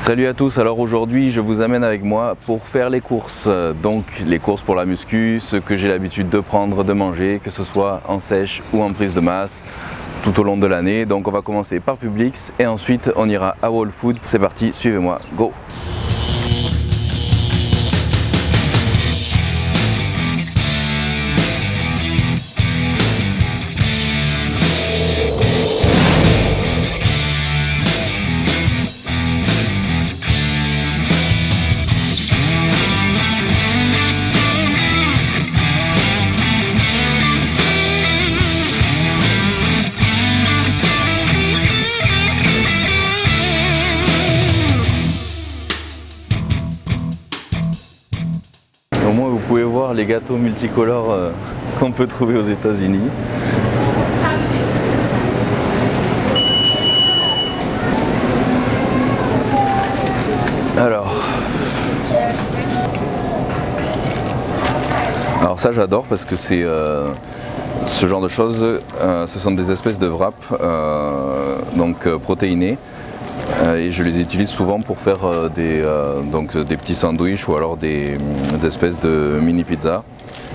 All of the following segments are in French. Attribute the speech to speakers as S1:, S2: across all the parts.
S1: Salut à tous, alors aujourd'hui je vous amène avec moi pour faire les courses. Donc les courses pour la muscu, ce que j'ai l'habitude de prendre, de manger, que ce soit en sèche ou en prise de masse tout au long de l'année. Donc on va commencer par Publix et ensuite on ira à Whole Foods. C'est parti, suivez-moi, go! Au moins vous pouvez voir les gâteaux multicolores qu'on peut trouver aux États-Unis. Alors ça j'adore parce que c'est ce genre de choses, ce sont des espèces de wraps protéinés. Et je les utilise souvent pour faire des petits sandwichs ou alors des espèces de mini pizzas.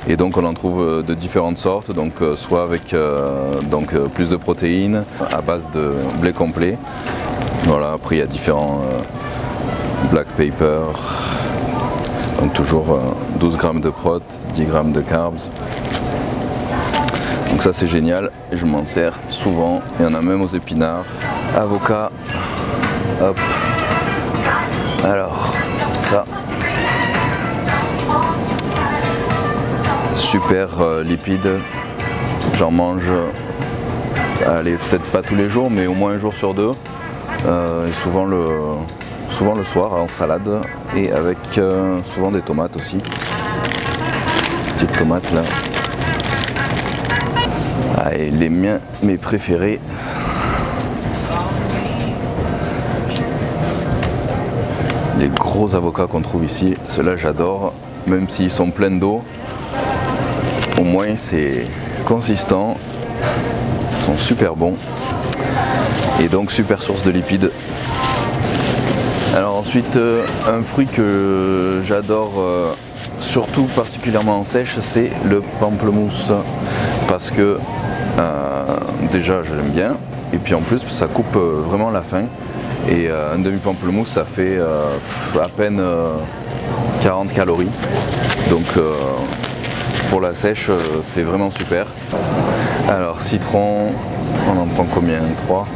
S1: Et donc on en trouve de différentes sortes, donc soit avec plus de protéines à base de blé complet. Voilà, après il y a différents black pepper, donc toujours 12 grammes de prot, 10 grammes de carbs. Donc ça c'est génial et je m'en sers souvent. Il y en a même aux épinards, avocat. Hop. Alors, ça. Super lipides. J'en mange, allez, peut-être pas tous les jours, mais au moins un jour sur deux. Et souvent le soir en salade et avec souvent des tomates aussi. Petites tomates là. Ah, et les miens, mes préférés. Les gros avocats qu'on trouve ici, ceux-là j'adore, même s'ils sont pleins d'eau, au moins c'est consistant, ils sont super bons et donc super source de lipides. Alors ensuite, un fruit que j'adore, surtout particulièrement en sèche, c'est le pamplemousse, parce que déjà je l'aime bien et puis en plus ça coupe vraiment la faim. Et un demi-pamplemousse ça fait à peine 40 calories, donc pour la sèche c'est vraiment super. Alors citron, on en prend combien? 3.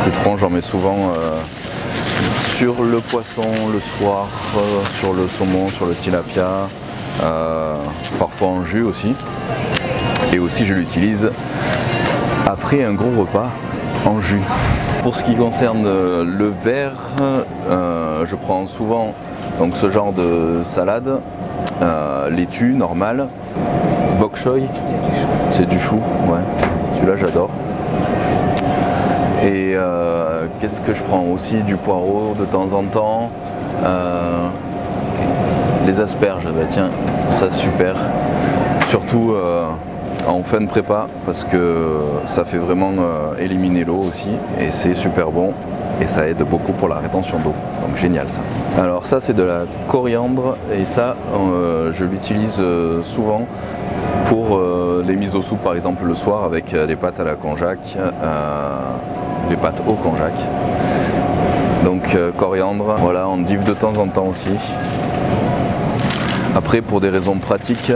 S1: Citron j'en mets souvent sur le poisson le soir, sur le saumon, sur le tilapia, parfois en jus aussi. Et aussi je l'utilise après un gros repas en jus. Pour ce qui concerne le vert, je prends souvent donc ce genre de salade, laitue normale, bok choy, c'est du chou, ouais, celui-là j'adore. Et qu'est-ce que je prends aussi? Du poireau de temps en temps, les asperges, bah tiens, ça super, surtout en fin de prépa parce que ça fait vraiment éliminer l'eau aussi et c'est super bon et ça aide beaucoup pour la rétention d'eau, donc génial ça. Alors ça c'est de la coriandre et ça je l'utilise souvent pour les mises au soupe par exemple le soir avec les pâtes à la konjac, les pâtes au konjac. Donc coriandre, voilà, on div de temps en temps aussi. Après pour des raisons pratiques,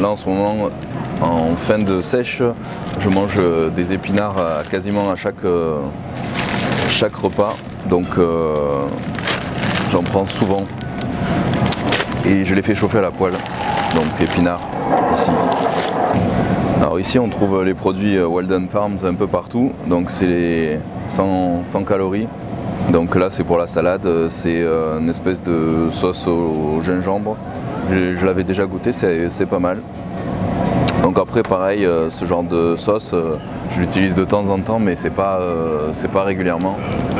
S1: là en ce moment, en fin de sèche, je mange des épinards quasiment à chaque repas, donc j'en prends souvent et je les fais chauffer à la poêle, donc épinards ici. Alors ici on trouve les produits Walden Farms un peu partout, donc c'est les 100 calories. Donc là c'est pour la salade, c'est une espèce de sauce au gingembre. Je l'avais déjà goûté, c'est pas mal. Donc après pareil, ce genre de sauce, je l'utilise de temps en temps mais c'est pas régulièrement.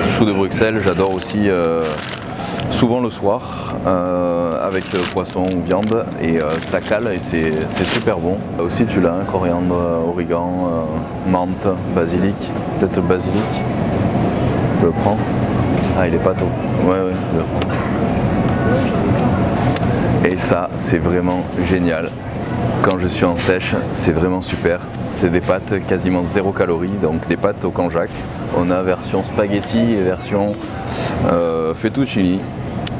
S1: Chou de Bruxelles, j'adore aussi souvent le soir avec poisson ou viande et ça cale et c'est super bon. Aussi tu l'as, hein, coriandre, origan, menthe, basilic, peut-être basilic. Je le prends. Ah, il est pas tôt. Ouais, je le prends. Et ça, c'est vraiment génial. Quand je suis en sèche, c'est vraiment super. C'est des pâtes quasiment 0 calories, donc des pâtes au konjac. On a version spaghetti et version fettuccine.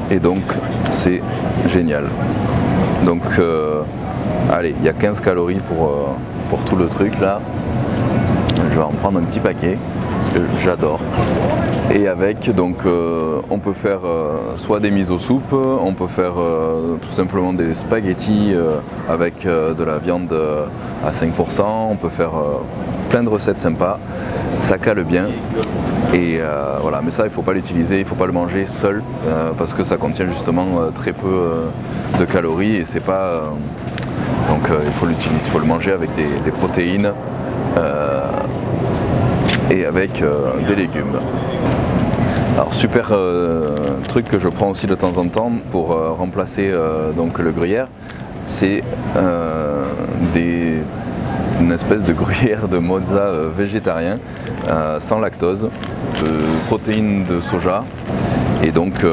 S1: Et donc, c'est génial. Donc, allez, il y a 15 calories pour tout le truc là. Je vais en prendre un petit paquet parce que j'adore. Et avec, donc, on peut faire soit des miso soupe, on peut faire tout simplement des spaghettis avec de la viande à 5%, on peut faire plein de recettes sympas, ça cale bien. Et voilà, mais ça il ne faut pas l'utiliser, il ne faut pas le manger seul parce que ça contient justement très peu de calories et c'est pas. Donc il faut le manger avec des protéines et avec des légumes. Alors super truc que je prends aussi de temps en temps pour remplacer donc le gruyère, c'est une espèce de gruyère de mozza végétarien sans lactose, de protéines de soja et donc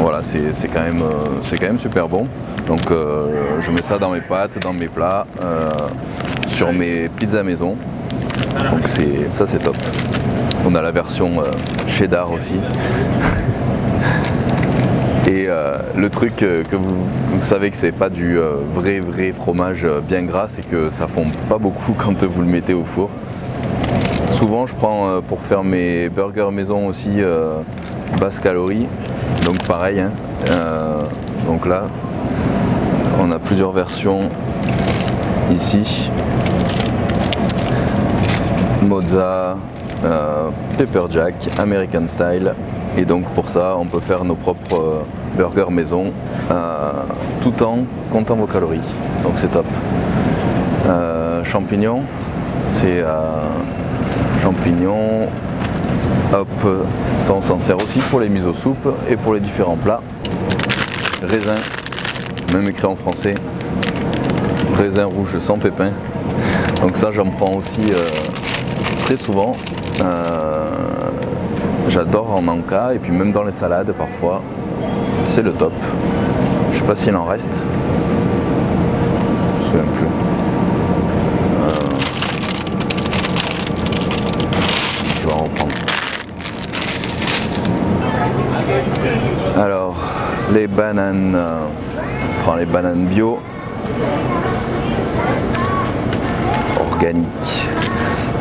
S1: voilà c'est quand même super bon. Donc je mets ça dans mes pâtes, dans mes plats, sur mes pizzas maison. Donc ça c'est top. On a la version cheddar aussi. Et le truc que vous savez que c'est pas du vrai fromage bien gras, c'est que ça fond pas beaucoup quand vous le mettez au four. Souvent je prends pour faire mes burgers maison aussi basse calorie. Donc pareil, hein, donc là on a plusieurs versions ici. Mozza, Pepper Jack, American Style. Et donc pour ça, on peut faire nos propres burgers maison tout en comptant vos calories. Donc c'est top. Champignons, c'est champignons. Hop, ça on s'en sert aussi pour les miso soupe et pour les différents plats. Raisin, même écrit en français. Raisin rouge sans pépins. Donc ça j'en prends aussi très souvent. J'adore en Anka et puis même dans les salades parfois. C'est le top. Je sais pas s'il en reste. Je sais même plus. Je vais en reprendre. Alors les bananes. On prend les bananes bio. Organiques.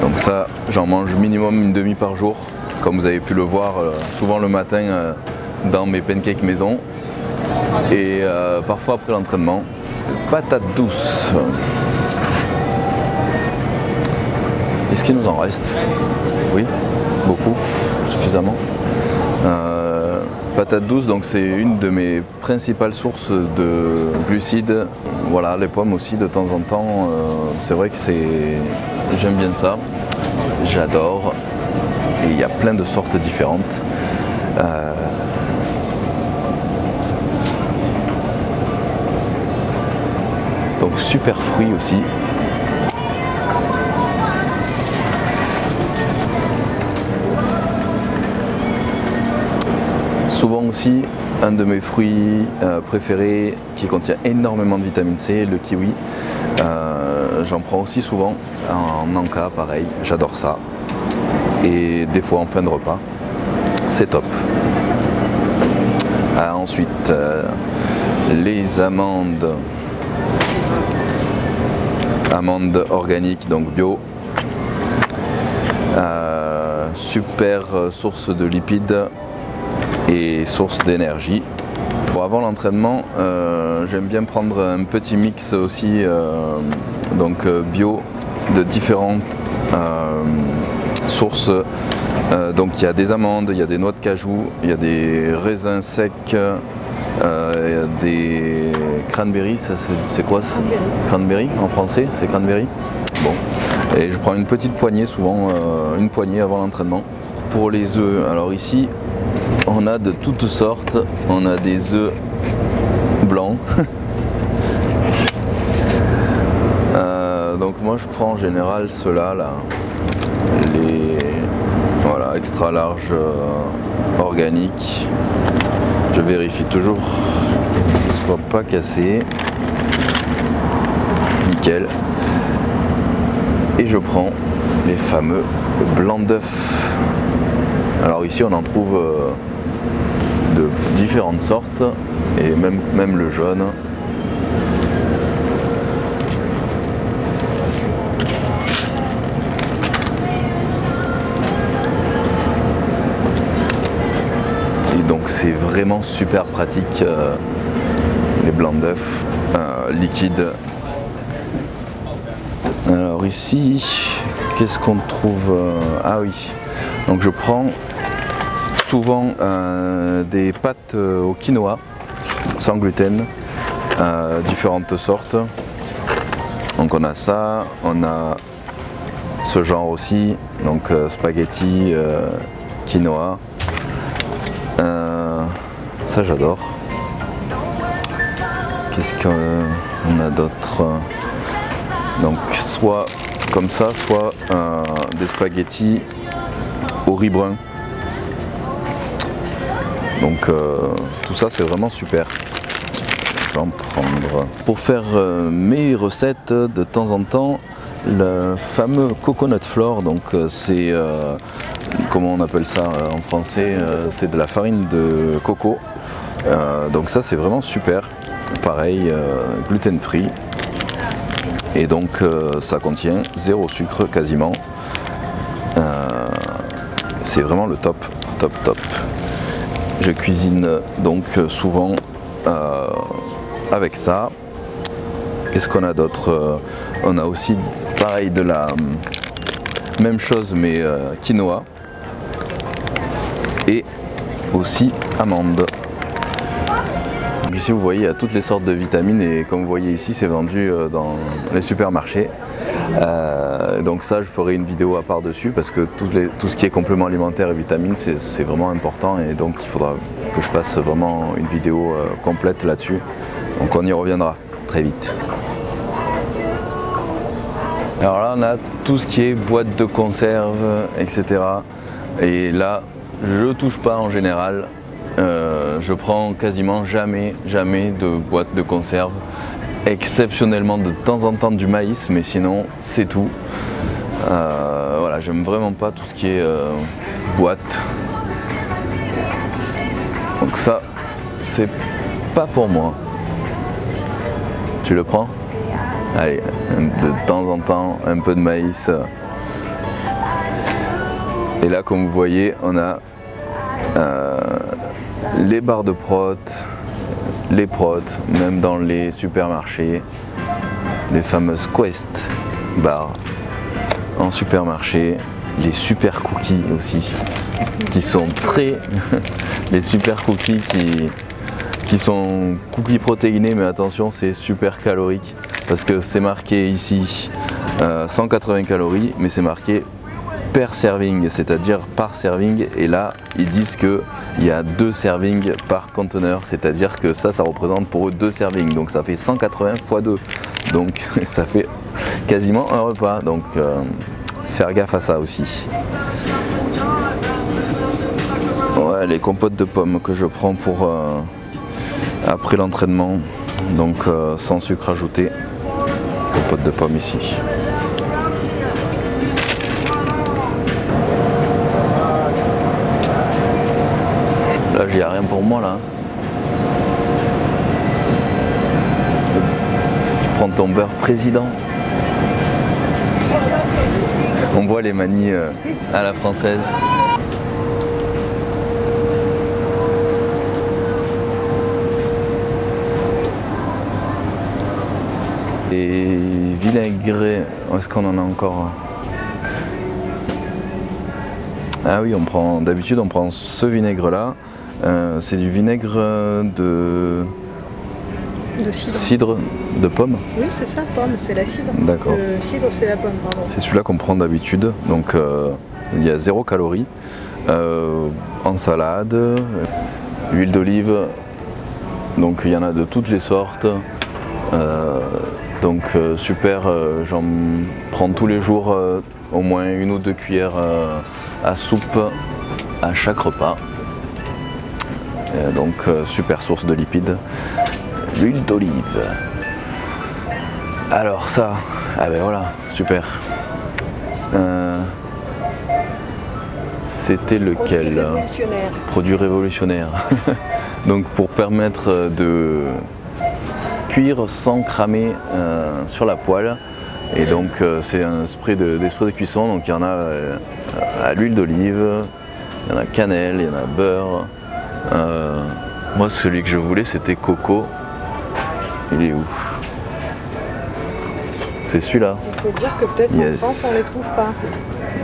S1: Donc ça, j'en mange minimum une demi par jour, comme vous avez pu le voir souvent le matin dans mes pancakes maison et parfois après l'entraînement. Patates douces. Est-ce qu'il nous en reste? Oui, beaucoup, suffisamment. Patates douces, donc c'est une de mes principales sources de glucides. Voilà, les pommes aussi de temps en temps, c'est vrai que j'aime bien ça, j'adore. Et il y a plein de sortes différentes. Donc super fruits aussi. Souvent aussi, un de mes fruits préférés qui contient énormément de vitamine C, le kiwi. J'en prends aussi souvent en Anka, pareil, j'adore ça. Et des fois en fin de repas, c'est top. Ensuite, les amandes. Amandes organiques, donc bio. Super source de lipides et source d'énergie. Bon, avant l'entraînement, j'aime bien prendre un petit mix aussi donc bio de différentes sources. Donc il y a des amandes, il y a des noix de cajou, il y a des raisins secs, il y a des cranberries. C'est quoi cranberry en français? C'est cranberry. Bon, et je prends une petite poignée, souvent une poignée avant l'entraînement. Pour les œufs, alors ici on a de toutes sortes, on a des œufs blancs. Donc moi je prends en général ceux-là, là. Voilà, extra large organique. Je vérifie toujours qu'il ne soit pas cassé. Nickel. Et je prends les fameux blancs d'œufs. Alors ici on en trouve de différentes sortes et même le jaune. Et donc c'est vraiment super pratique les blancs d'œufs liquides. Alors ici, qu'est-ce qu'on trouve? Ah oui, donc je prends souvent des pâtes au quinoa sans gluten, différentes sortes. Donc on a ça, on a ce genre aussi, donc spaghetti quinoa. Ça j'adore. Qu'est-ce qu'on a d'autre? Donc soit comme ça, soit des spaghettis au riz brun. Donc tout ça c'est vraiment super. Je vais en prendre. Pour faire mes recettes de temps en temps, le fameux coconut flour, donc c'est comment on appelle ça en français, c'est de la farine de coco. Donc ça c'est vraiment super. Pareil, gluten free. Et donc ça contient 0 sucre quasiment. C'est vraiment le top, top, top. Je cuisine donc souvent avec ça. Qu'est-ce qu'on a d'autre? On a aussi pareil de la même chose mais quinoa. Et aussi amandes. Ici vous voyez il y a toutes les sortes de vitamines et comme vous voyez ici c'est vendu dans les supermarchés. Donc ça je ferai une vidéo à part dessus parce que tout ce qui est complément alimentaire et vitamines c'est vraiment important et donc il faudra que je fasse vraiment une vidéo complète là-dessus. Donc on y reviendra très vite. Alors là on a tout ce qui est boîte de conserve, etc. Et là je touche pas en général. Je prends quasiment jamais de boîte de conserve, exceptionnellement de temps en temps du maïs, mais sinon c'est tout. Voilà, j'aime vraiment pas tout ce qui est boîte. Donc ça, c'est pas pour moi. Tu le prends? Allez, de temps en temps, un peu de maïs. Et là, comme vous voyez, on a les barres de prot, les prots, même dans les supermarchés, les fameuses Quest barres en supermarché, les super cookies aussi, qui sont très... les super cookies qui sont cookies protéinés, mais attention c'est super calorique, parce que c'est marqué ici 180 calories, mais c'est marqué per serving, c'est-à-dire par serving, et là ils disent qu'il y a 2 servings par conteneur, c'est-à-dire que ça représente pour eux 2 servings, donc ça fait 180 x 2, donc ça fait quasiment un repas, donc faire gaffe à ça aussi. Ouais, les compotes de pommes que je prends pour après l'entraînement, donc sans sucre ajouté, compote de pommes ici. Là, il n'y a rien pour moi là. Tu prends ton beurre président. On voit les manies à la française. Et vinaigre, est-ce qu'on en a encore? Ah oui, d'habitude on prend ce vinaigre là. C'est du vinaigre de cidre de pomme.
S2: Oui, c'est ça, pomme, c'est la cidre.
S1: D'accord.
S2: Cidre, c'est la pomme, pardon.
S1: C'est celui-là qu'on prend d'habitude. Donc il y a 0 calories. En salade, huile d'olive. Donc il y en a de toutes les sortes. Donc super, j'en prends tous les jours au moins 1 ou 2 cuillères à soupe. à chaque repas. Donc super source de lipides, l'huile d'olive. Alors ça, ah ben voilà, super. C'était lequel?
S2: Révolutionnaire.
S1: Produit révolutionnaire. Donc pour permettre de cuire sans cramer sur la poêle. Et donc c'est un spray d'esprit de cuisson. Donc il y en a à l'huile d'olive, il y en a cannelle, il y en a beurre. Moi celui que je voulais c'était coco. Il est où? C'est celui-là.
S2: Il faut dire que peut-être en France on les trouve pas.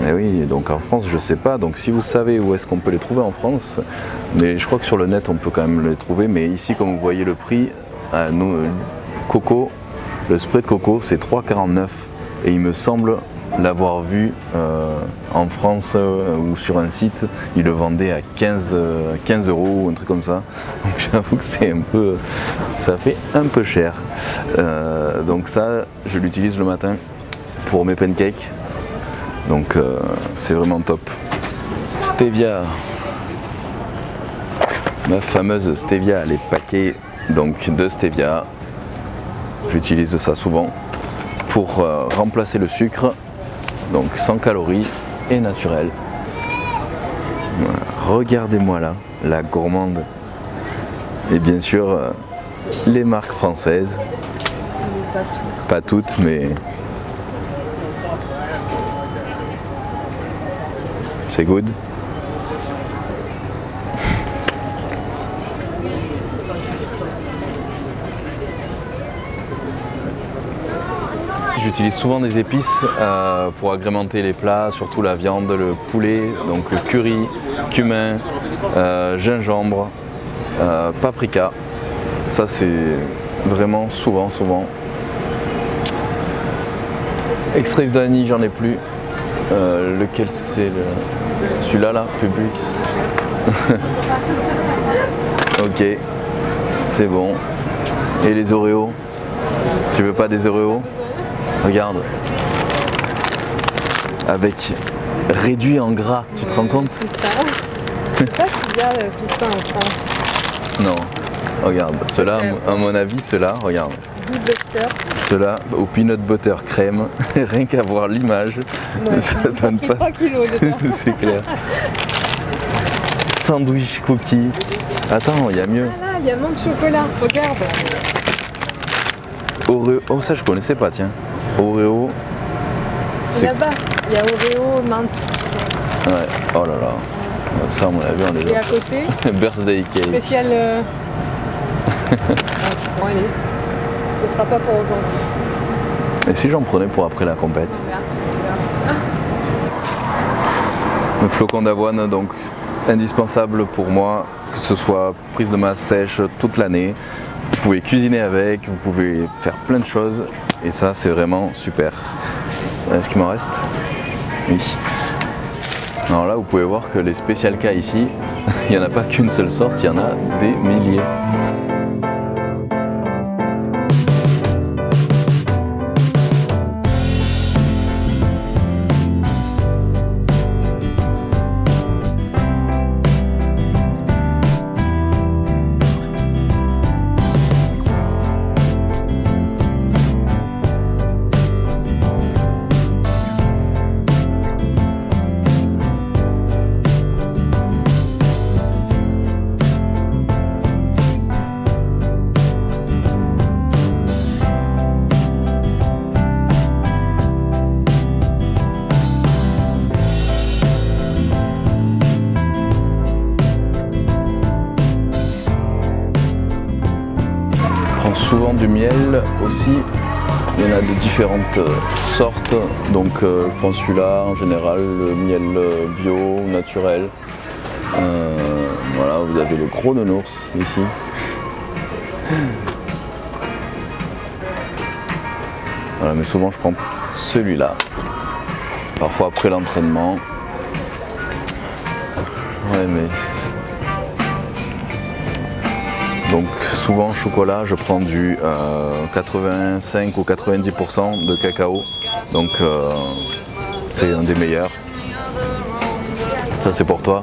S1: Mais oui, donc en France je sais pas, donc si vous savez où est-ce qu'on peut les trouver en France, mais je crois que sur le net on peut quand même les trouver, mais ici comme vous voyez le prix, coco, le spray de coco c'est 3,49 et il me semble l'avoir vu en France ou sur un site, il le vendait à 15 € ou un truc comme ça, donc j'avoue que c'est un peu, ça fait un peu cher. Donc ça je l'utilise le matin pour mes pancakes. Donc c'est vraiment top. Stevia, ma fameuse stevia, les paquets donc de stevia. J'utilise ça souvent pour remplacer le sucre, donc sans calories et naturel. Voilà. Regardez-moi là, la gourmande. Et bien sûr les marques françaises. Pas toutes, mais c'est good. J'utilise souvent des épices pour agrémenter les plats, surtout la viande, le poulet, donc curry, cumin, gingembre, paprika. Ça c'est vraiment souvent. Extrait de vanille, j'en ai plus. Lequel c'est celui-là là, Publix. Ok, c'est bon. Et les Oreos? Tu veux pas des Oreos? Regarde. Avec réduit en gras, tu te rends compte?
S2: C'est ça. Je sais pas s'il y a tout ça en France.
S1: Non. Regarde, ceux-là, à mon avis, ceux-là, regarde.
S2: Good butter.
S1: Ceux-là, au peanut butter crème, rien qu'à voir l'image,
S2: Ouais,
S1: ça donne pas.
S2: 3 kilos dedans.
S1: C'est clair. Sandwich cookie. Attends, il y a mieux.
S2: Ah là, il y a menthe chocolat, regarde.
S1: Oreo. Oh, ça je connaissais pas, tiens. Oreo. C'est.
S2: Là-bas, il y a Oreo, menthe.
S1: Ouais. Oh là là. Ça, à mon avis, on les
S2: Et
S1: a.
S2: à côté,
S1: Birthday cake.
S2: spécial. Bon, allez. Ce sera pas pour aujourd'hui.
S1: Et si j'en prenais pour après la compète? Le flocon d'avoine, donc indispensable pour moi, que ce soit prise de masse sèche toute l'année. Vous pouvez cuisiner avec, vous pouvez faire plein de choses et ça c'est vraiment super. Est-ce qu'il m'en reste? Oui. Alors là vous pouvez voir que les spécial cas ici, il n'y en a pas qu'une seule sorte, il y en a des milliers. Souvent du miel aussi, il y en a de différentes sortes, donc je prends celui-là en général, le miel bio, naturel. Voilà, vous avez le gros nounours ici. Voilà, mais souvent je prends celui-là, parfois après l'entraînement. Ouais, mais donc souvent chocolat, je prends du 85 ou 90% de cacao, donc c'est un des meilleurs. Ça c'est pour toi.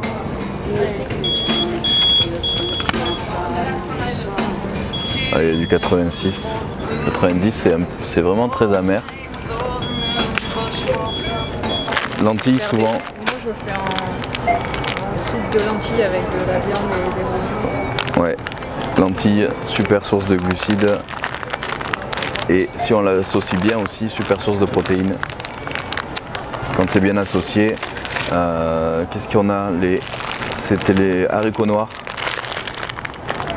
S1: Allez, il y a du 86. 90, c'est vraiment très amer. Lentilles souvent.
S2: Moi je fais en soupe de lentilles avec de la viande et des oignons.
S1: Ouais, lentilles, super source de glucides. Et si on l'associe bien aussi, super source de protéines. Quand c'est bien associé, qu'est-ce qu'on a? C'était les haricots noirs.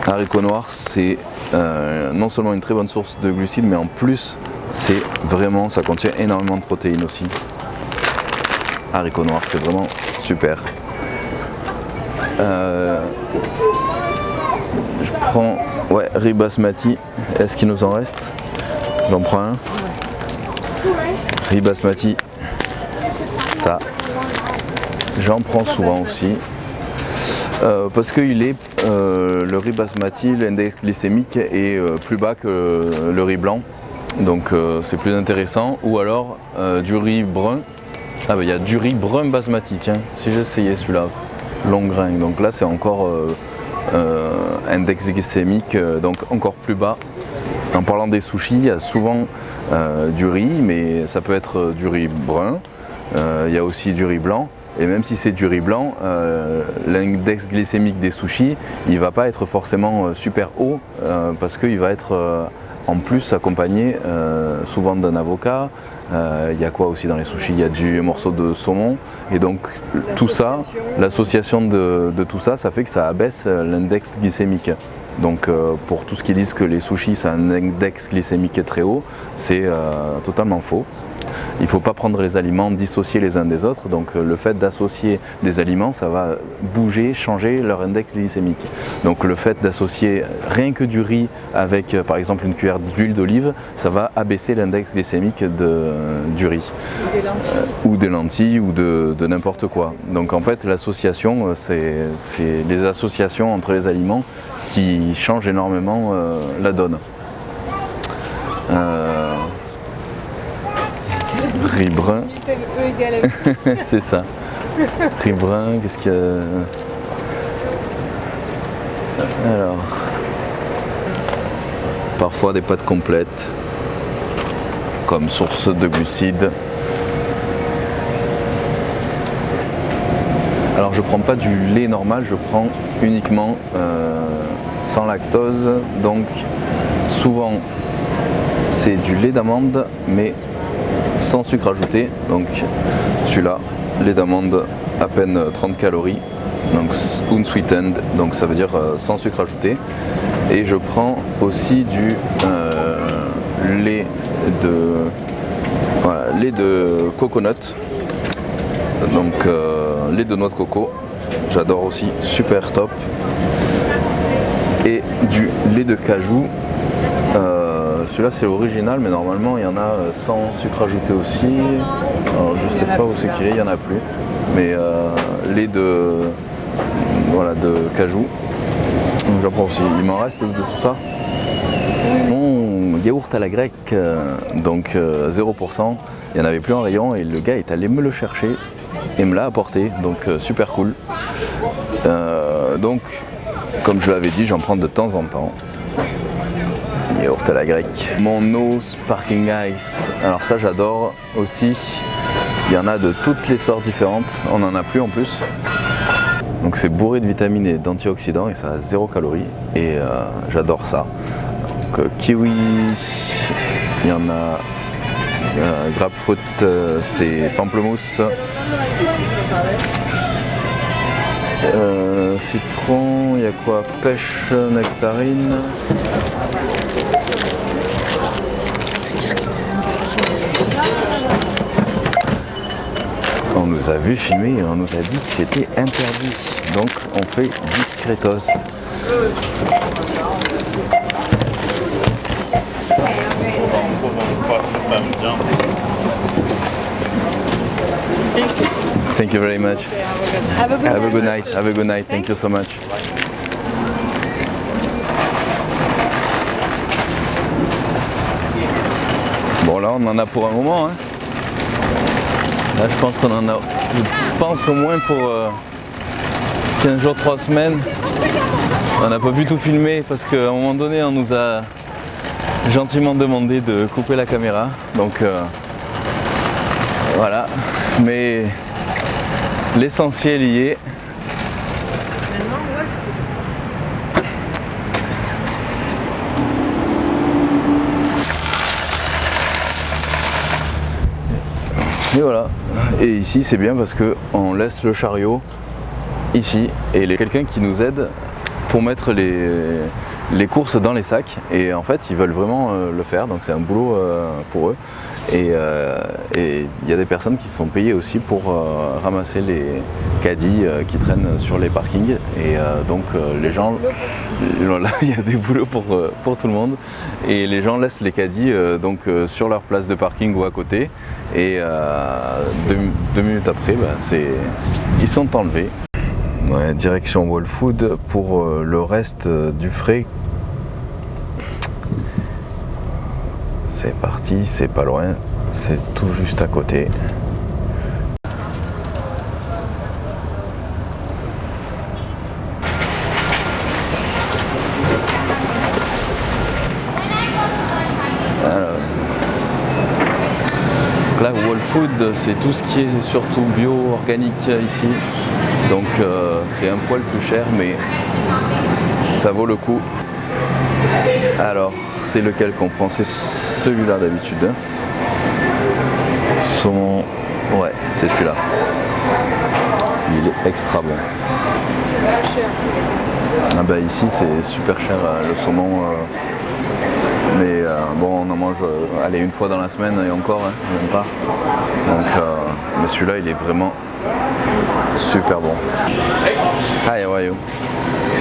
S1: Haricots noirs, c'est non seulement une très bonne source de glucides, mais en plus, ça contient énormément de protéines aussi. Haricots noirs, c'est vraiment super. Je prends riz basmati. Est-ce qu'il nous en reste? J'en prends un. Riz basmati. Ça. J'en prends souvent aussi. Parce que le riz basmati, l'index glycémique est plus bas que le riz blanc. Donc c'est plus intéressant. Ou alors du riz brun. Ah bah il y a du riz brun basmati, tiens, si j'essayais celui-là, long grain. Donc là c'est encore index glycémique, donc encore plus bas. En parlant des sushis, il y a souvent du riz, mais ça peut être du riz brun. Il y a aussi du riz blanc. Et même si c'est du riz blanc, l'index glycémique des sushis, il va pas être forcément super haut parce qu'il va être en plus accompagné souvent d'un avocat. Il y a quoi aussi dans les sushis? Il y a du morceau de saumon. Et donc tout ça, l'association de tout ça, ça fait que ça abaisse l'index glycémique. Donc pour tous ceux qui disent que les sushis c'est un index glycémique très haut, c'est totalement faux. Il ne faut pas prendre les aliments dissociés les uns des autres, donc le fait d'associer des aliments, ça va changer leur index glycémique. Donc le fait d'associer rien que du riz avec par exemple une cuillère d'huile d'olive, ça va abaisser l'index glycémique du riz. Ou des lentilles ou de n'importe quoi. Donc en fait l'association, c'est les associations entre les aliments qui changent énormément la donne. Riz brun, c'est ça. Riz brun, qu'est-ce qu'il y a? Alors, parfois des pâtes complètes, comme source de glucides. Alors je prends pas du lait normal, je prends uniquement sans lactose, donc souvent c'est du lait d'amande, mais sans sucre ajouté. Donc celui-là, lait d'amande, à peine 30 calories, donc unsweetened, donc ça veut dire sans sucre ajouté. Et je prends aussi du lait de coconut, donc lait de noix de coco, j'adore aussi, super top. Et du lait de cajou. Celui-là c'est original, mais normalement il y en a sans sucre ajouté aussi. Alors, je sais pas où c'est qu'il est, il n'y en a plus. Mais lait de cajou. Donc j'en prends aussi. Il m'en reste de tout ça. Mon yaourt à la grecque, donc 0%. Il n'y en avait plus en rayon et le gars est allé me le chercher et me l'a apporté. Donc super cool. Donc comme je l'avais dit, j'en prends de temps en temps. Yaourt à la grecque. Mon eau Sparkling Ice, alors ça j'adore aussi. Il y en a de toutes les sortes différentes, on n'en a plus en plus. Donc c'est bourré de vitamines et d'antioxydants et ça a 0 calories et j'adore ça. Donc kiwi, il y en a grapefruit, c'est pamplemousse. Citron, il y a quoi? Pêche, nectarine. On nous a vu filmer et on nous a dit que c'était interdit. Donc on fait discretos. Thank you very much.
S2: Have a good
S1: night. Have a good night. Thank you so much. Bon là on en a pour un moment. Hein. Là je pense qu'on en a. Je pense au moins pour 15 jours, 3 semaines. On n'a pas pu tout filmer parce qu'à un moment donné on nous a gentiment demandé de couper la caméra. Donc voilà. Mais l'essentiel y est. Et voilà. Et ici c'est bien parce qu'on laisse le chariot ici et il y a quelqu'un qui nous aide pour mettre les courses dans les sacs, et en fait ils veulent vraiment le faire, donc c'est un boulot pour eux, et il y a des personnes qui sont payées aussi pour ramasser les caddies qui traînent sur les parkings, et donc les gens, là il y a des boulots pour tout le monde, et les gens laissent les caddies donc sur leur place de parking ou à côté, et 2 minutes après ils sont enlevés. Ouais, direction Wall Food pour le reste du frais. C'est parti, c'est pas loin, c'est tout juste à côté. Alors, là, Wall Food, c'est tout ce qui est surtout bio, organique ici. Donc c'est un poil plus cher, mais ça vaut le coup. Alors c'est lequel qu'on prend? C'est celui-là d'habitude. Ouais, c'est celui-là. Il est extra bon. Ah bah ici c'est super cher le saumon. Mais bon, on en mange allez, une fois dans la semaine et encore, hein, même pas. Donc mais celui-là il est vraiment super bon. Hi, how are you?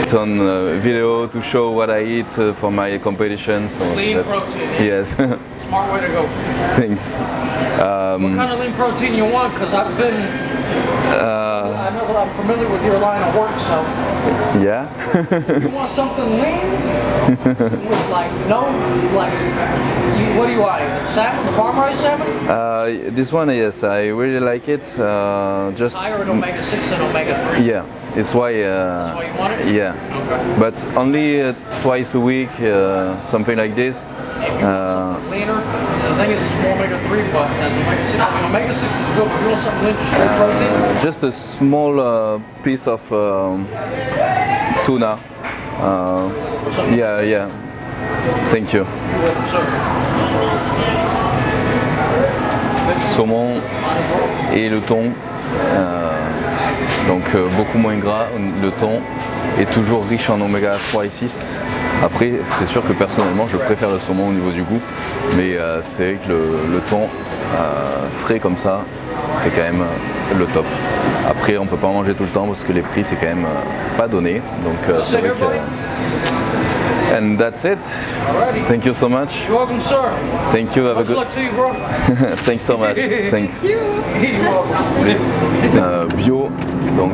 S1: It's on video to show what I eat for my competition. So
S3: Lean
S1: that's,
S3: protein.
S1: yes.
S3: Smart way to go.
S1: Thanks.
S3: What kind of lean protein you want? Because I know I'm familiar with your line of work, so
S1: Yeah.
S3: you want something lean with what do you want? Salmon, the farm-raised salmon?
S1: This one, yes, I really like it. Just
S3: Higher in omega-6 and omega-3.
S1: yeah, it's why.
S3: That's why you want it?
S1: Yeah,
S3: Okay.
S1: but only twice a week, something like this.
S3: If you want something leaner, the thing is it's more omega-3, but omega-6, omega-6 is good, but if you want something lean, just straight protein.
S1: Just a small piece of tuna. Yeah. Thank you. Saumon et le thon. Donc beaucoup moins gras, le thon est toujours riche en oméga 3 et 6. Après c'est sûr que personnellement je préfère le saumon au niveau du goût, mais c'est vrai que le thon frais comme ça c'est quand même le top. Après on peut pas en manger tout le temps parce que les prix c'est quand même pas donné, donc c'est vrai que... And that's it.
S3: Alrighty.
S1: Thank you so much.
S3: You're welcome, sir.
S1: Thank you, have a
S3: Much
S1: good...
S3: luck to you, bro.
S1: Thanks so much. Thanks.
S3: You're welcome.
S1: Bio, donc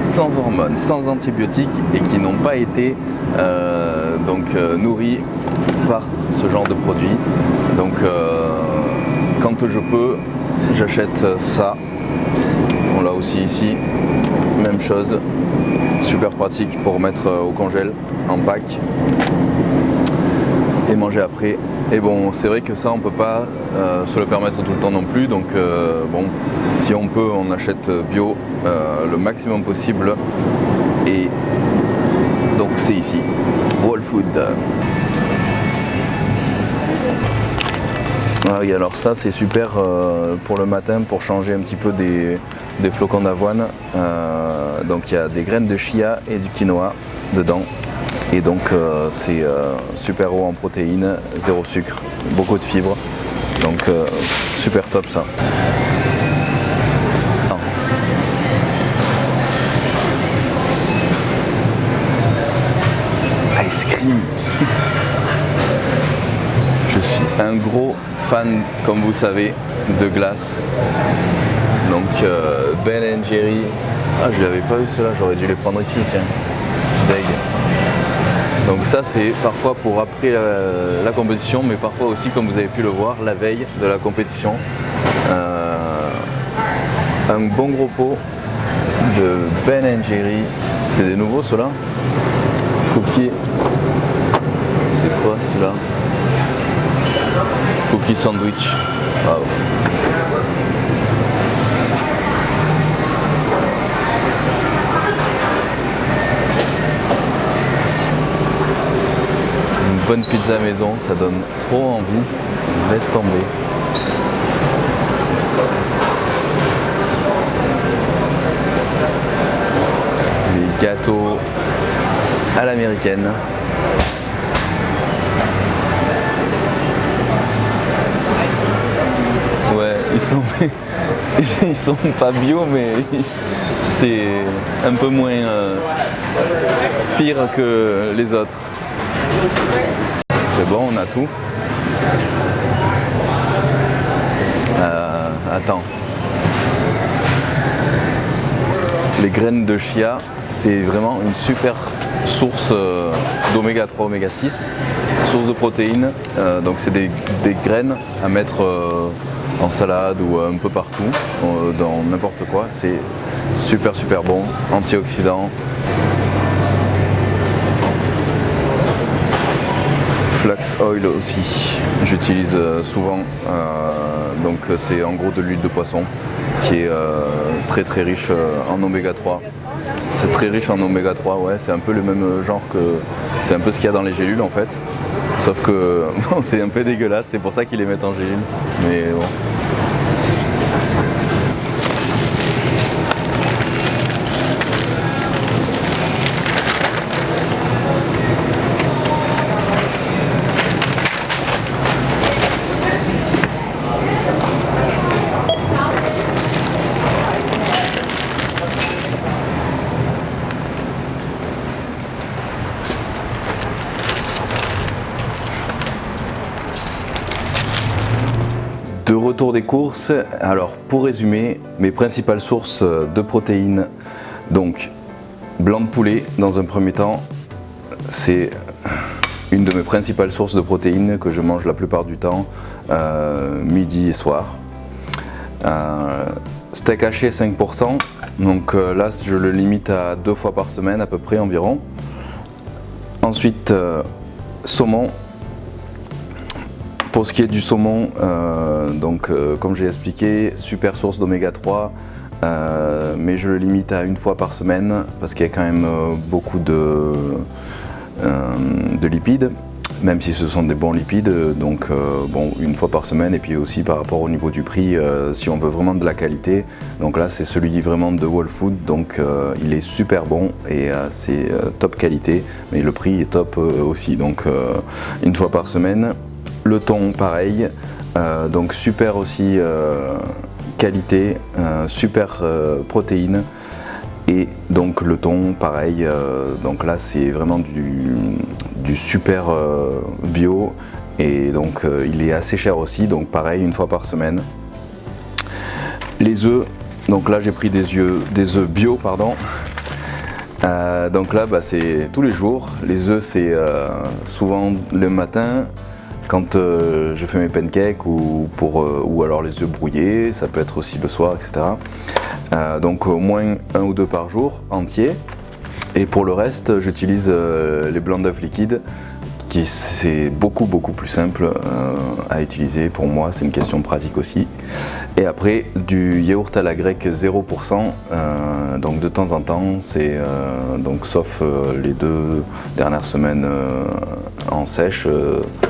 S1: sans hormones, sans antibiotiques et qui n'ont pas été nourris par ce genre de produits. Donc quand je peux, j'achète ça. On l'a aussi ici, même chose, super pratique pour mettre au congèle en pack et manger après. Et bon, c'est vrai que ça on peut pas se le permettre tout le temps non plus, donc bon, si on peut on achète bio le maximum possible, et donc c'est ici, Wall Food. Ah oui, alors ça c'est super pour le matin, pour changer un petit peu des flocons d'avoine. Donc il y a des graines de chia et du quinoa dedans. Et donc c'est super haut en protéines, zéro sucre, beaucoup de fibres. Donc super top ça. Ice cream. Je suis un gros fan, comme vous savez, de glace. Donc Ben & Jerry. Ah, je l'avais pas vu cela, j'aurais dû les prendre ici, tiens. Deg. Donc ça c'est parfois pour après la compétition, mais parfois aussi, comme vous avez pu le voir, la veille de la compétition. Un bon gros pot de Ben & Jerry. C'est des nouveaux ceux-là. Cookie. C'est quoi celui-là? Cookie sandwich. Bravo. Une bonne pizza maison, ça donne trop envie. Laisse tomber. Les gâteaux à l'américaine. Ouais, ils sont pas bio, mais c'est un peu moins pire que les autres. C'est bon, on a tout. Attends. Les graines de chia, c'est vraiment une super source d'oméga 3, oméga 6, source de protéines. Donc c'est des graines à mettre en salade ou un peu partout, dans n'importe quoi. C'est super bon, antioxydant. Flax oil aussi, j'utilise souvent. Donc c'est en gros de l'huile de poisson qui est très riche en oméga 3. C'est très riche en oméga 3, ouais, c'est un peu le même genre que... C'est un peu ce qu'il y a dans les gélules en fait. Sauf que bon, c'est un peu dégueulasse, c'est pour ça qu'ils les mettent en gélule. Mais bon. De retour des courses, alors pour résumer, mes principales sources de protéines, donc blanc de poulet dans un premier temps, c'est une de mes principales sources de protéines que je mange la plupart du temps, midi et soir. Steak haché 5%, donc là je le limite à 2 fois par semaine à peu près environ. Ensuite saumon. Pour ce qui est du saumon, comme j'ai expliqué, super source d'oméga 3, mais je le limite à 1 fois par semaine parce qu'il y a quand même beaucoup de lipides, même si ce sont des bons lipides, donc bon, 1 fois par semaine. Et puis aussi par rapport au niveau du prix, si on veut vraiment de la qualité, donc là c'est celui vraiment de Whole Food, donc il est super bon et c'est top qualité, mais le prix est top aussi, donc 1 fois par semaine. Le thon pareil, donc super aussi qualité, super protéines, et donc le thon pareil, donc là c'est vraiment du super bio, et donc il est assez cher aussi, donc pareil 1 fois par semaine. Les œufs, donc là j'ai pris des œufs bio, pardon. Donc là c'est tous les jours. Les œufs c'est souvent le matin, quand je fais mes pancakes ou alors les œufs brouillés, ça peut être aussi le soir, etc. Donc au moins 1 ou 2 par jour, entiers. Et pour le reste, j'utilise les blancs d'œufs liquides, qui c'est beaucoup plus simple à utiliser pour moi, c'est une question de pratique aussi. Et après du yaourt à la grecque 0%, donc de temps en temps, c'est donc sauf les 2 dernières semaines en sèche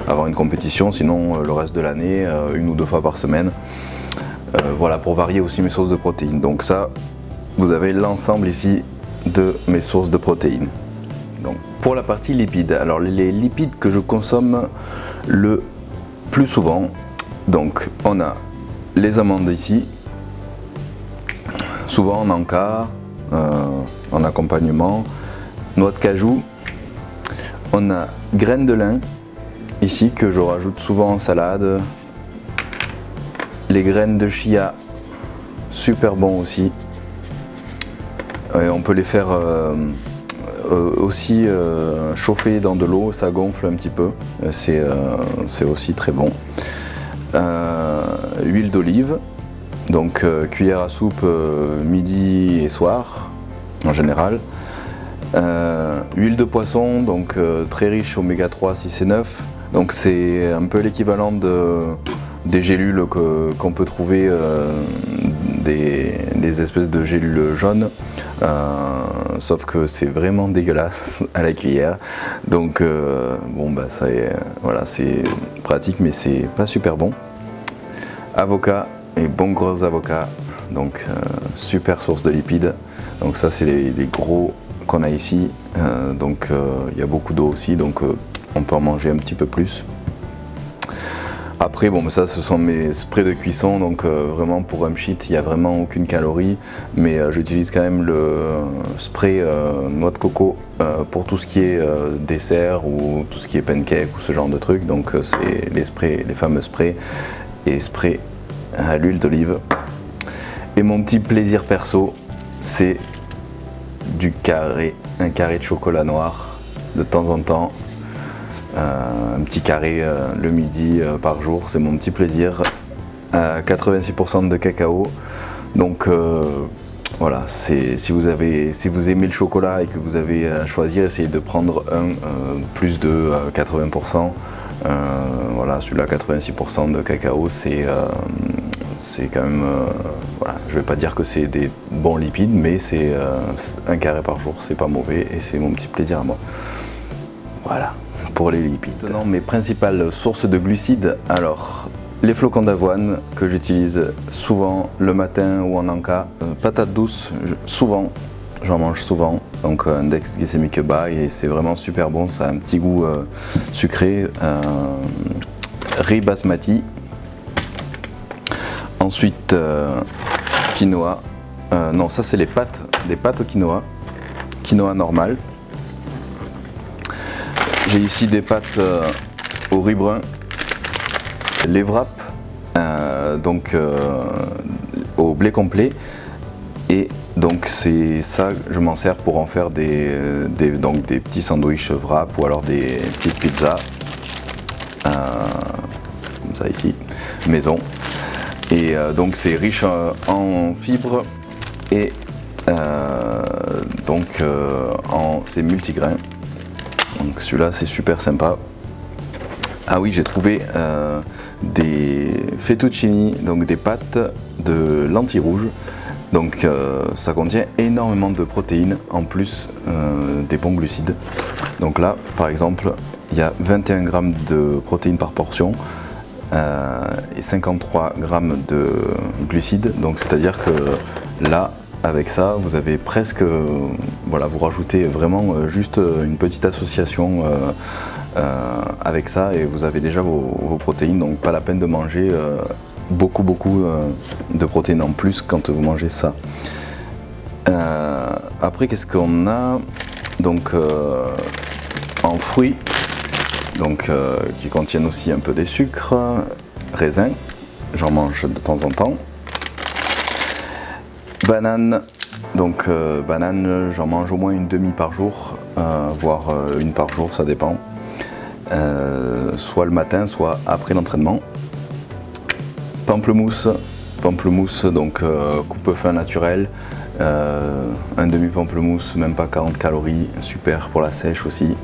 S1: avant une compétition, sinon le reste de l'année 1 ou 2 fois par semaine. Voilà, pour varier aussi mes sources de protéines. Donc ça, vous avez l'ensemble ici de mes sources de protéines. Donc, pour la partie lipides, alors les lipides que je consomme le plus souvent, donc on a les amandes ici, souvent en encas, en accompagnement, noix de cajou, on a graines de lin ici que je rajoute souvent en salade, les graines de chia, super bon aussi, et on peut les faire aussi chauffer dans de l'eau, ça gonfle un petit peu, c'est aussi très bon. Huile d'olive, donc cuillère à soupe midi et soir, en général. Huile de poisson, donc très riche oméga 3, 6 et 9. Donc c'est un peu l'équivalent des gélules qu'on peut trouver, des espèces de gélules jaunes, sauf que c'est vraiment dégueulasse à la cuillère. Donc bon bah ça voilà, c'est pratique mais c'est pas super bon. Avocat et bon gros avocat, donc super source de lipides. Donc ça c'est les gros qu'on a ici, donc il y a beaucoup d'eau aussi, donc on peut en manger un petit peu plus. Après bon, ça ce sont mes sprays de cuisson, donc vraiment pour Hum Sheet il n'y a vraiment aucune calorie, mais j'utilise quand même le spray noix de coco pour tout ce qui est dessert ou tout ce qui est pancake ou ce genre de trucs. Donc c'est les fameux sprays et sprays à l'huile d'olive. Et mon petit plaisir perso, c'est un carré de chocolat noir de temps en temps, un petit carré le midi par jour, c'est mon petit plaisir. 86% de cacao, donc voilà, si vous aimez le chocolat et que vous avez à choisir, essayez de prendre plus de 80%. Voilà, celui-là 86% de cacao, c'est quand même, voilà, je vais pas dire que c'est des bons lipides, mais c'est un carré par jour, c'est pas mauvais et c'est mon petit plaisir à moi. Voilà, pour les lipides. Maintenant, mes principales sources de glucides, alors les flocons d'avoine que j'utilise souvent le matin ou en encas, patates douces, j'en mange souvent, donc index glycémique bas et c'est vraiment super bon, ça a un petit goût sucré. Riz basmati. Ensuite, quinoa. Non, ça c'est des pâtes au quinoa. Quinoa normal. J'ai ici des pâtes au riz brun. Les wraps, donc au blé complet. Et donc c'est ça, je m'en sers pour en faire des petits sandwichs wrap ou alors des petites pizzas. Comme ça ici, maison. Et donc c'est riche en fibres et c'est multigrain. Donc celui-là c'est super sympa. Ah oui, j'ai trouvé des fettuccini, donc des pâtes de lentilles rouges. Donc ça contient énormément de protéines en plus des bons glucides. Donc là par exemple il y a 21 grammes de protéines par portion. Et 53 grammes de glucides, donc c'est à dire que là avec ça vous avez presque, voilà, vous rajoutez vraiment juste une petite association avec ça et vous avez déjà vos protéines, donc pas la peine de manger beaucoup de protéines en plus quand vous mangez ça. Après qu'est-ce qu'on a, donc en fruits, donc qui contiennent aussi un peu des sucres, raisins, j'en mange de temps en temps. Banane, donc banane, j'en mange au moins une demi par jour, voire une par jour, ça dépend. Soit le matin, soit après l'entraînement. Pamplemousse, donc coupe-fin naturel, un demi pamplemousse, même pas 40 calories, super pour la sèche aussi.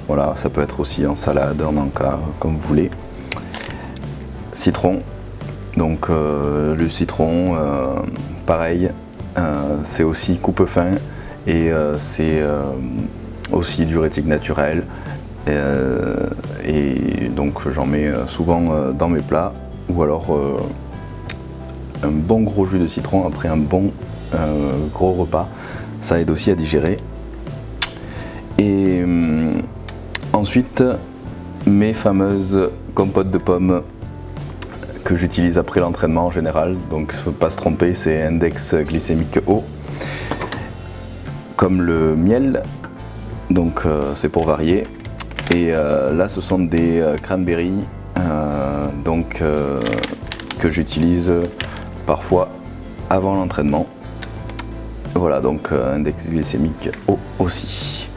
S1: Voilà, ça peut être aussi en salade, en encas, comme vous voulez. Citron, donc le citron, pareil, c'est aussi coupe-fin et c'est aussi diurétique naturel. Et donc j'en mets souvent dans mes plats, ou alors un bon gros jus de citron après un bon gros repas, ça aide aussi à digérer. Et ensuite, mes fameuses compotes de pommes que j'utilise après l'entraînement en général, donc il ne faut pas se tromper, c'est index glycémique haut, comme le miel, donc c'est pour varier. Et là ce sont des cranberries donc, que j'utilise parfois avant l'entraînement. Voilà, donc index glycémique haut aussi.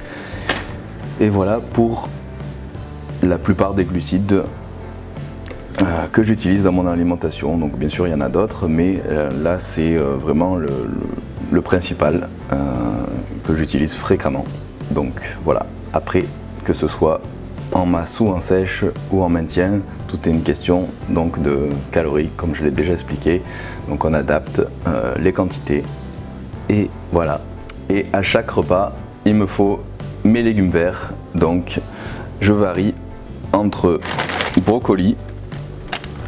S1: Et voilà pour la plupart des glucides que j'utilise dans mon alimentation. Donc bien sûr il y en a d'autres, mais là c'est vraiment le principal que j'utilise fréquemment. Donc voilà, après que ce soit en masse ou en sèche ou en maintien, tout est une question donc de calories comme je l'ai déjà expliqué. Donc on adapte les quantités et voilà. Et à chaque repas il me faut mes légumes verts, donc je varie entre brocoli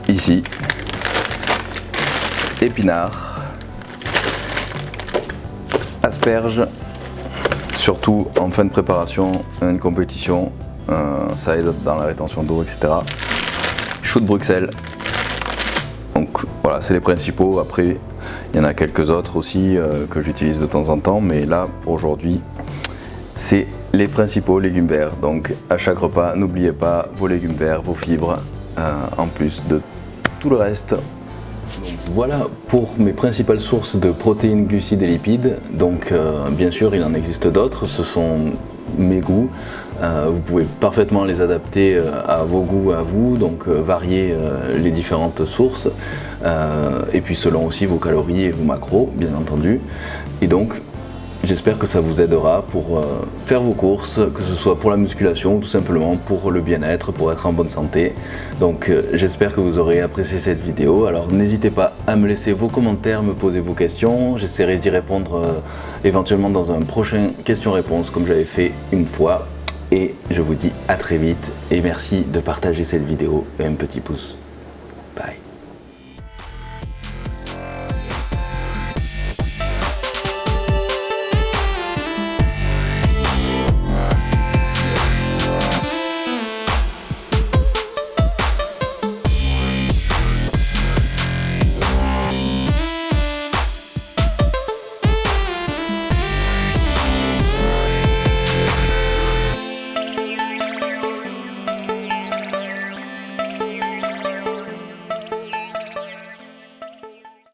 S1: ici, épinards, asperges, surtout en fin de préparation à une compétition, ça aide dans la rétention d'eau, etc. Choux de Bruxelles, donc voilà, c'est les principaux. Après il y en a quelques autres aussi que j'utilise de temps en temps, mais là pour aujourd'hui c'est les principaux légumes verts. Donc à chaque repas n'oubliez pas vos légumes verts, vos fibres, en plus de tout le reste. Donc, voilà pour mes principales sources de protéines, glucides et lipides. Donc bien sûr il en existe d'autres, ce sont mes goûts. Vous pouvez parfaitement les adapter à vos goûts, à vous, donc varier les différentes sources et puis selon aussi vos calories et vos macros bien entendu. Et donc j'espère que ça vous aidera pour faire vos courses, que ce soit pour la musculation ou tout simplement pour le bien-être, pour être en bonne santé. Donc j'espère que vous aurez apprécié cette vidéo. Alors n'hésitez pas à me laisser vos commentaires, me poser vos questions. J'essaierai d'y répondre éventuellement dans un prochain question-réponse comme j'avais fait une fois. Et je vous dis à très vite et merci de partager cette vidéo et un petit pouce.